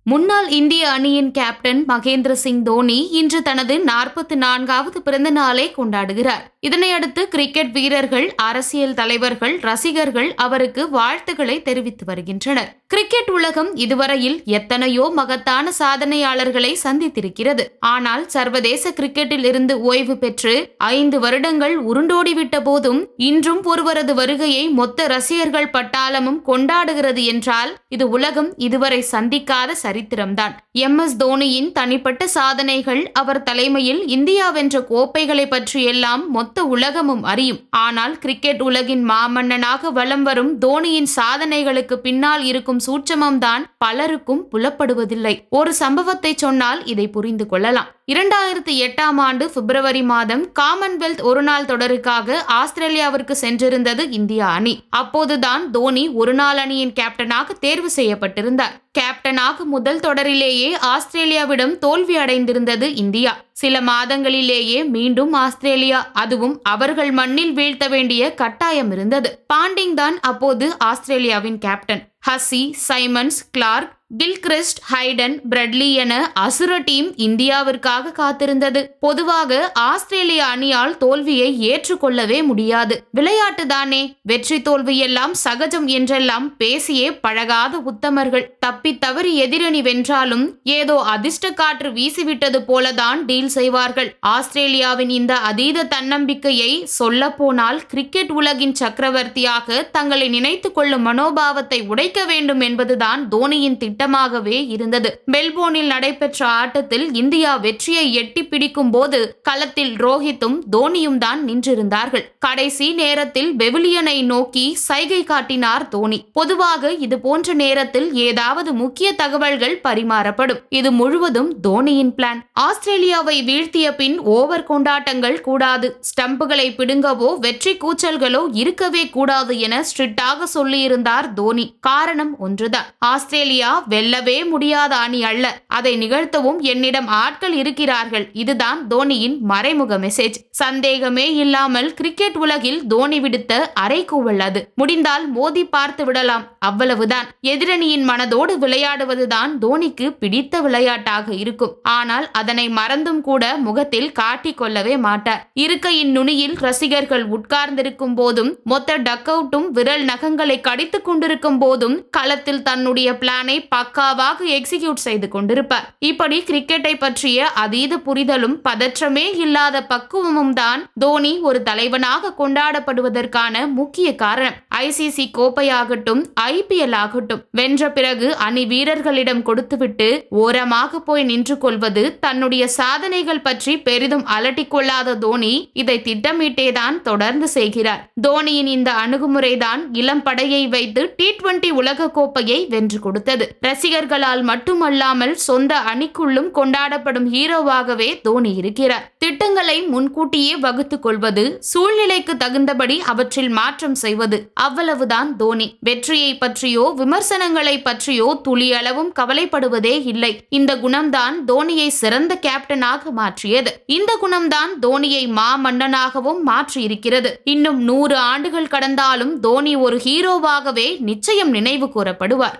முன்னாள் இந்திய அணியின் கேப்டன் மகேந்திர சிங் தோனி இன்று தனது 44வது பிறந்த நாளை கொண்டாடுகிறார். இதனையடுத்து கிரிக்கெட் வீரர்கள், அரசியல் தலைவர்கள், ரசிகர்கள் அவருக்கு வாழ்த்துக்களை தெரிவித்து வருகின்றனர். கிரிக்கெட் உலகம் இதுவரையில் எத்தனையோ மகத்தான சாதனையாளர்களை சந்தித்திருக்கிறது. ஆனால் சர்வதேச கிரிக்கெட்டில் இருந்து ஓய்வு பெற்று 5 வருடங்கள் உருண்டோடிவிட்ட போதும் இன்றும் ஒருவரது வருகையை மொத்த ரசிகர்கள் பட்டாளமும் கொண்டாடுகிறது என்றால் இது உலகம் இதுவரை சந்திக்காத சரித்திரம்தான். MS தோனியின் தனிப்பட்ட சாதனைகள், அவர் தலைமையில் இந்தியா வென்ற கோப்பைகளை பற்றியெல்லாம் மொத்த உலகமும் அறியும். ஆனால் கிரிக்கெட் உலகின் மாமன்னனாக வலம் வரும் தோனியின் சாதனைகளுக்கு பின்னால் இருக்கும் சூட்சமம்தான் பலருக்கும் புலப்படுவதில்லை. ஒரு சம்பவத்தை சொன்னால் இதை புரிந்து கொள்ளலாம். 2008ஆம் ஆண்டு பிப்ரவரி மாதம் காமன்வெல்த் ஒருநாள் தொடருக்காக ஆஸ்திரேலியாவிற்கு சென்றிருந்தது இந்தியா அணி. அப்போதுதான் தோனி ஒருநாள் அணியின் கேப்டனாக தேர்வு செய்யப்பட்டிருந்தார். கேப்டனாக முதல் தொடரிலேயே ஆஸ்திரேலியாவிடம் தோல்வி அடைந்திருந்தது இந்தியா. சில மாதங்களிலேயே மீண்டும் ஆஸ்திரேலியா, அதுவும் அவர்கள் மண்ணில் வீழ்த்த வேண்டிய கட்டாயம் இருந்தது. பாண்டிங் தான் அப்போது ஆஸ்திரேலியாவின் captain. Hussey, Symonds, Clarke, Gilchrist, Hayden, Brett Lee என அசுர டீம் இந்தியாவிற்காக காத்திருந்தது. பொதுவாக ஆஸ்திரேலிய அணியால் தோல்வியை ஏற்றுக்கொள்ளவே முடியாது. விளையாட்டுதானே, வெற்றி தோல்வியெல்லாம் சகஜம் என்றெல்லாம் பேசியே பழகாத உத்தமர்கள். தப்பித்தவறி எதிரணி வென்றாலும் ஏதோ அதிர்ஷ்ட காற்று வீசிவிட்டது போலதான் டீல் செய்வார்கள். ஆஸ்திரேலியாவின் இந்த அதீத தன்னம்பிக்கையை சொல்ல போனால் கிரிக்கெட் உலகின் சக்கரவர்த்தியாக தங்களை நினைத்துக் கொள்ளும் மனோபாவத்தை உடைக்க வேண்டும் என்பதுதான் தோனியின் திட்டமாகவே இருந்தது. மெல்போர்னில் நடைபெற்ற ஆட்டத்தில் இந்தியா வெற்றியை எட்டி பிடிக்கும் போது களத்தில் ரோஹித்தும் தோனியும் தான் நின்றிருந்தார்கள். கடைசி நேரத்தில் பெவிலியனை நோக்கி சைகை காட்டினார் தோனி. பொதுவாக இது போன்ற நேரத்தில் ஏதாவது முக்கிய தகவல்கள் பரிமாறப்படும். இது முழுவதும் தோனியின் பிளான். ஆஸ்திரேலியாவை வீழ்த்திய பின் ஓவர் கொண்டாட்டங்கள் கூடாது, ஸ்டம்புகளை பிடுங்கவோ வெற்றி கூச்சல்களோ இருக்கவே கூடாது என ஸ்ட்ரிக்டாக சொல்லியிருந்தார் தோனி. காரணம் ஒன்றுதான், ஆஸ்திரேலியா வெல்லவே முடியாத அணி அல்ல, அதை நிகழ்த்தவும் என்னிடம் ஆட்கள் இருக்கிறார்கள். இதுதான் தோனியின் மறைமுக மெசேஜ். சந்தேகமே இல்லாமல் கிரிக்கெட் உலகில் தோனி விடுத்த அறைகூவல் அது. முடிந்தால் மோதி பார்த்து விடலாம், அவ்வளவுதான். எதிரணியின் மனதோடு விளையாடுவதுதான் தோனிக்கு பிடித்த விளையாட்டாக இருக்கும். ஆனால் அதனை மறந்தும் கூட முகத்தில் காட்டிக் கொள்ளவே மாட்டார். இருக்கையின் நுனியில் ரசிகர்கள் உட்கார்ந்திருக்கும் போதும், மொத்த டக் அவுட்டும் விரல் நகங்களை கடித்துக் கொண்டிருக்கும் போதும் களத்தில் தன்னுடைய பிளானை பக்காவாக எக்ஸிக்யூட் செய்து கொண்டிருப்பார். இப்படி கிரிக்கெட்டை பற்றிய அதீத புரிதலும் பதற்றமே இல்லாத பக்குவமும் தான் தோனி ஒரு தலைவனாக கொண்டாடப்படுவதற்கான முக்கிய காரணம். ICC கோப்பையாகட்டும், IPL ஆகட்டும், வென்ற பிறகு அணி வீரர்களிடம் கொடுத்துவிட்டு ஓரமாக போய் நின்று கொள்வது, தன்னுடைய சாதனைகள் பற்றி பெரிதும் அலட்டிக் கொள்ளாத தோனி இதை திட்டமிட்டேதான் தொடர்ந்து செய்கிறார். தோனியின் இந்த அணுகுமுறைதான் இளம் படையை வைத்து T20 உலக கோப்பையை வென்று கொடுத்தது. ரசிகர்களால் மட்டுமல்லாமல் சொந்த அணிக்குள்ளும் கொண்டாடப்படும் ஹீரோவாகவே தோனி இருக்கிறார். திட்டங்களை முன்கூட்டியே வகுத்துக் கொள்வது, சூழ்நிலைக்கு தகுந்தபடி அவற்றில் மாற்றம் செய்வது, அவ்வளவுதான் தோனி. வெற்றியை பற்றியோ விமர்சனங்களை பற்றியோ துளியளவும் கவலைப்படுவதே இல்லை. இந்த குணம்தான் தோனியை சிறந்த கேப்டனாக மாற்றியது. இந்த குணம்தான் தோனியை மாமன்னனாகவும் மாற்றியிருக்கிறது. இன்னும் 100 ஆண்டுகள் கடந்தாலும் தோனி ஒரு ஹீரோவாகவே நிச்சயம் நினைவு கூறப்படுவார்.